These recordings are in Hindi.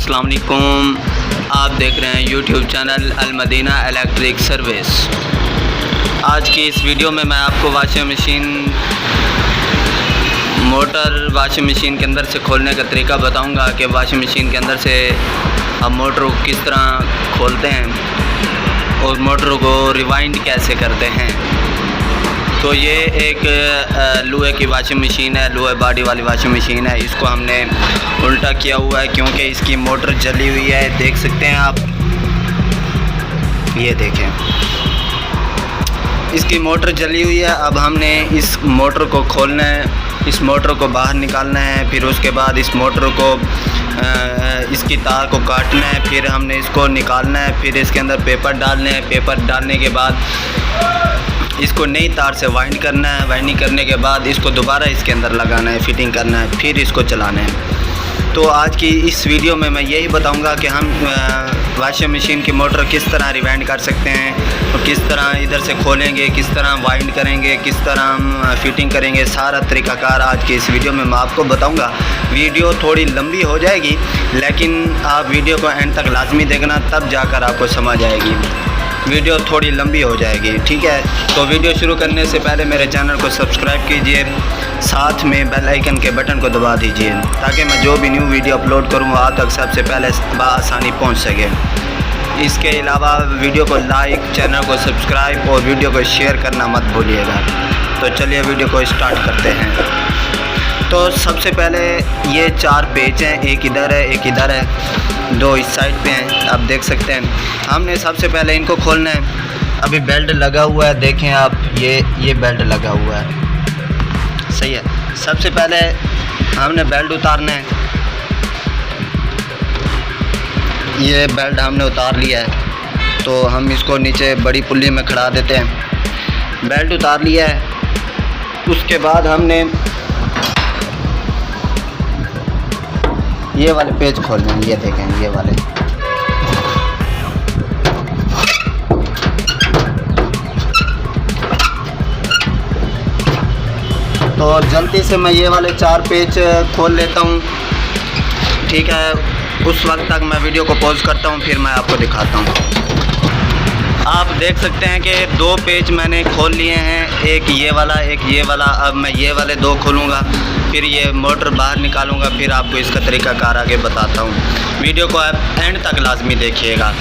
अस्सलाम वालेकुम। आप देख रहे हैं यूट्यूब चैनल अल मदीना इलेक्ट्रिक सर्विस। आज की इस वीडियो में मैं आपको मोटर वाशिंग मशीन के अंदर से खोलने का तरीका बताऊंगा कि वाशिंग मशीन के अंदर से हम मोटर को किस तरह खोलते हैं और मोटर को रिवाइंड कैसे करते हैं। तो ये एक लोहे की वाशिंग मशीन है, लोहे बॉडी वाली वाशिंग मशीन है। इसको हमने उल्टा किया हुआ है क्योंकि इसकी मोटर जली हुई है। देख सकते हैं आप, ये देखें, इसकी मोटर जली हुई है। अब हमने इस मोटर को खोलना है, इस मोटर को बाहर निकालना है, फिर उसके बाद इस मोटर को इसकी तार को काटना है, फिर हमने इसको निकालना है, फिर इसके अंदर पेपर डालने हैं। पेपर डालने के बाद इसको नई तार से वाइंड करना है। वाइंडिंग करने के बाद इसको दोबारा इसके अंदर लगाना है, फिटिंग करना है, फिर इसको चलाना है। तो आज की इस वीडियो में मैं यही बताऊंगा कि हम वाशिंग मशीन की मोटर किस तरह रिवाइंड कर सकते हैं और किस तरह इधर से खोलेंगे, किस तरह वाइंड करेंगे, किस तरह हम फिटिंग करेंगे। सारा तरीक़ाकार आज की इस वीडियो में मैं आपको बताऊंगा। वीडियो थोड़ी लंबी हो जाएगी, लेकिन आप वीडियो को एंड तक लाजमी देखना, तब जाकर आपको समझ आएगी। वीडियो थोड़ी लंबी हो जाएगी, ठीक है। तो वीडियो शुरू करने से पहले मेरे चैनल को सब्सक्राइब कीजिए, साथ में बेल आइकन के बटन को दबा दीजिए ताकि मैं जो भी न्यू वीडियो अपलोड करूँ आप तक सबसे पहले बआसानी पहुँच सके। इसके अलावा वीडियो को लाइक, चैनल को सब्सक्राइब और वीडियो को शेयर करना मत भूलिएगा। तो चलिए वीडियो को स्टार्ट करते हैं। तो सबसे पहले ये 4 पेच हैं, एक इधर है, एक इधर है, 2 इस साइड पे हैं, आप देख सकते हैं। हमने सबसे पहले इनको खोलना है। अभी बेल्ट लगा हुआ है, देखें आप, ये बेल्ट लगा हुआ है, सही है। सबसे पहले हमने बेल्ट उतारना है। ये बेल्ट हमने उतार लिया है, तो हम इसको नीचे बड़ी पुल्ली में खड़ा देते हैं। बेल्ट उतार लिया है, उसके बाद हमने ये वाले पेज खोलने हैं। ये देखें, ये वाले, तो जल्दी से मैं ये वाले 4 पेज खोल लेता हूँ, ठीक है। उस वक्त तक मैं वीडियो को पॉज करता हूँ, फिर मैं आपको दिखाता हूँ। आप देख सकते हैं कि 2 पेज मैंने खोल लिए हैं, एक ये वाला, एक ये वाला। अब मैं ये वाले 2 खोलूँगा, फिर ये मोटर बाहर निकालूंगा, फिर आपको इसका तरीक़ाकार आगे बताता हूँ। वीडियो को आप एंड तक लाजमी देखिएगा,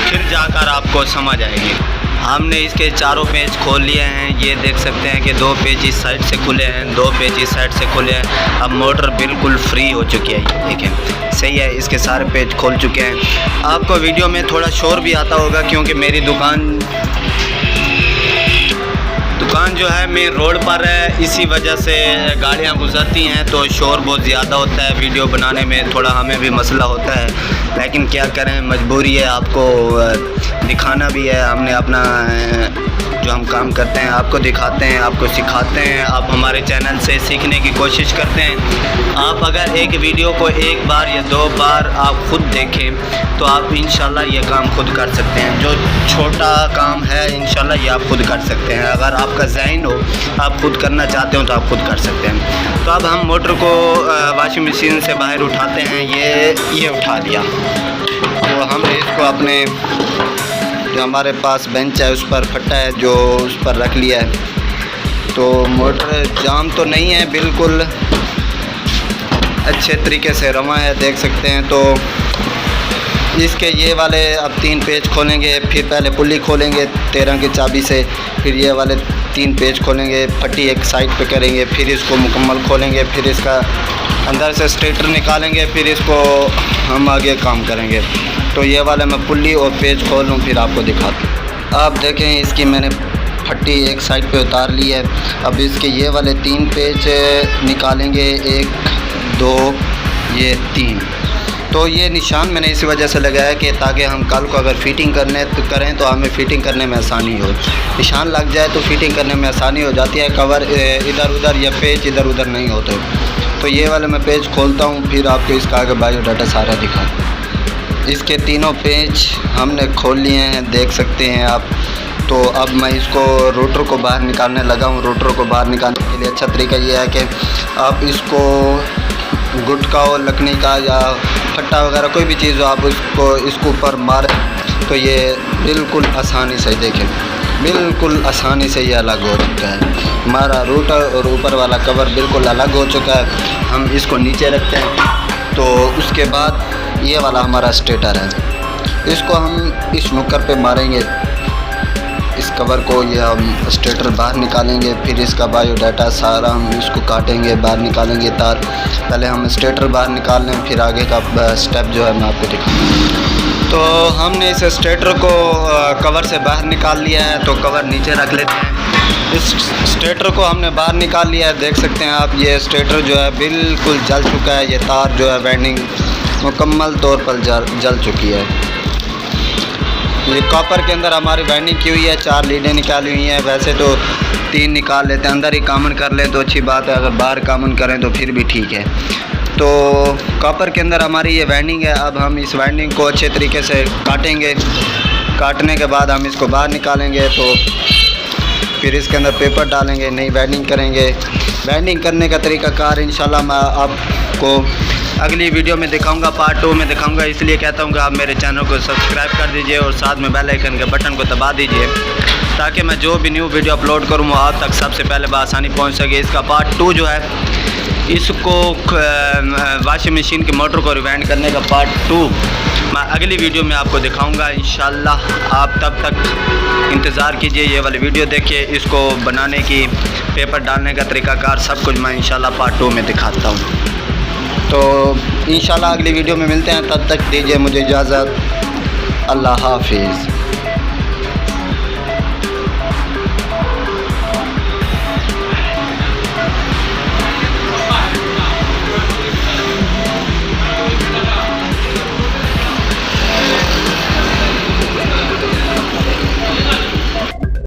फिर जाकर आपको समझ आएगी। हमने इसके 4 पेज खोल लिए हैं। ये देख सकते हैं कि 2 पेज इस साइड से खुले हैं, 2 पेज इस साइड से खुले हैं। अब मोटर बिल्कुल फ्री हो चुकी है, ये देखें, सही है। इसके सारे पेज खोल चुके हैं। आपको वीडियो में थोड़ा शोर भी आता होगा क्योंकि मेरी दुकान जो है मेन रोड पर है, इसी वजह से गाड़ियां गुजरती हैं तो शोर बहुत ज़्यादा होता है। वीडियो बनाने में थोड़ा हमें भी मसला होता है, लेकिन क्या करें, मजबूरी है, आपको दिखाना भी है। हमने अपना जो हम काम करते हैं आपको दिखाते हैं, आपको सिखाते हैं। आप हमारे चैनल से सीखने की कोशिश करते हैं। आप अगर एक वीडियो को 1 बार या 2 बार आप ख़ुद देखें तो आप इंशाल्लाह ये काम खुद कर सकते हैं। जो छोटा काम है इंशाल्लाह ये आप खुद कर सकते हैं। अगर आपका ज़हन हो, आप खुद करना चाहते हो तो आप खुद कर सकते हैं। तो अब हम मोटर को वाशिंग मशीन से बाहर उठाते हैं। ये उठा लिया, तो हम इसको अपने जो हमारे पास बेंच है उस पर फट्टा है जो उस पर रख लिया है। तो मोटर जाम तो नहीं है, बिल्कुल अच्छे तरीके से रवा है, देख सकते हैं। तो इसके ये वाले अब 3 पेज खोलेंगे, फिर पहले पुल्ली खोलेंगे 13 की चाबी से, फिर ये वाले 3 पेज खोलेंगे, फट्टी एक साइड पे करेंगे, फिर इसको मुकम्मल खोलेंगे, फिर इसका अंदर से स्टेटर निकालेंगे, फिर इसको हम आगे काम करेंगे। तो ये वाले मैं पुल्ली और पेज खोल लूँ, फिर आपको दिखाता हूँ। आप देखें, इसकी मैंने फट्टी एक साइड पे उतार ली है। अब इसके ये वाले 3 पेज निकालेंगे, 1 2 ये 3। तो ये निशान मैंने इसी वजह से लगाया कि ताकि हम कल को अगर फ़िटिंग करें तो हमें फ़िटिंग करने में आसानी हो। निशान लग जाए तो फ़िटिंग करने में आसानी हो जाती है, कवर इधर उधर या पेज इधर उधर नहीं होते। तो ये वाले मैं पेज खोलता हूँ, फिर आपको इसका आगे बायोडाटा सारा दिखाता हूँ। इसके 3 पेज हमने खोल लिए हैं, देख सकते हैं आप। तो अब मैं इसको रोटर को बाहर निकालने लगा हूँ। रोटर को बाहर निकालने के लिए अच्छा तरीका ये है कि आप इसको गुटखा हो लकड़ी का या फट्टा वगैरह कोई भी चीज़ हो, आप उसको इसके ऊपर मारें तो ये बिल्कुल आसानी से, देखें बिल्कुल आसानी से ये अलग हो चुका है। हमारा रूटर और ऊपर वाला कवर बिल्कुल अलग हो चुका है। हम इसको नीचे रखते हैं तो उसके बाद ये वाला हमारा स्टेटर है, इसको हम इस नुक्कर पे मारेंगे, इस कवर को ये हम स्टेटर बाहर निकालेंगे। फिर इसका बायोडाटा सारा हम इसको काटेंगे, बाहर निकालेंगे तार। पहले हम स्टेटर बाहर निकाल लें, फिर आगे का स्टेप जो है मैं आपको दिखाऊंगा। तो हमने इस स्टेटर को कवर से बाहर निकाल लिया है, तो कवर नीचे रख लेते हैं। इस स्टेटर को हमने बाहर निकाल लिया है, देख सकते हैं आप, ये स्टेटर जो है बिल्कुल जल चुका है। ये तार जो है वाइंडिंग मुकम्मल तौर पर जल चुकी है। ये कॉपर के अंदर हमारी वाइंडिंग की हुई है, 4 लीडें निकाली हुई हैं। वैसे तो 3 निकाल लेते हैं, अंदर ही कॉमन कर लें तो अच्छी बात है, अगर बाहर कॉमन करें तो फिर भी ठीक है। तो कॉपर के अंदर हमारी ये वाइंडिंग है। अब हम इस वाइंडिंग को अच्छे तरीके से काटेंगे। काटने के बाद हम इसको बाहर निकालेंगे, तो फिर इसके अंदर पेपर डालेंगे, नई वाइंडिंग करेंगे। वाइंडिंग करने का तरीक़ाकार इंशाल्लाह मैं आपको अगली वीडियो में दिखाऊंगा, पार्ट 2 में दिखाऊंगा। इसलिए कहता हूँ कि आप मेरे चैनल को सब्सक्राइब कर दीजिए और साथ में बेल आइकन के बटन को दबा दीजिए, ताकि मैं जो भी न्यू वीडियो अपलोड करूँ वो आप तक सबसे पहले बआसानी पहुँच सके। इसका पार्ट 2 जो है, इसको वॉशिंग मशीन की मोटर को रिवाइंड करने का पार्ट 2 मैं अगली वीडियो में आपको दिखाऊंगा इंशाल्लाह। आप तब तक इंतज़ार कीजिए, ये वाली वीडियो देखिए। इसको बनाने की, पेपर डालने का तरीक़ाकार सब कुछ मैं इंशाल्लाह पार्ट 2 में दिखाता हूँ। तो इंशाल्लाह अगली वीडियो में मिलते हैं, तब तक दीजिए मुझे इजाज़त। अल्लाह हाफिज़।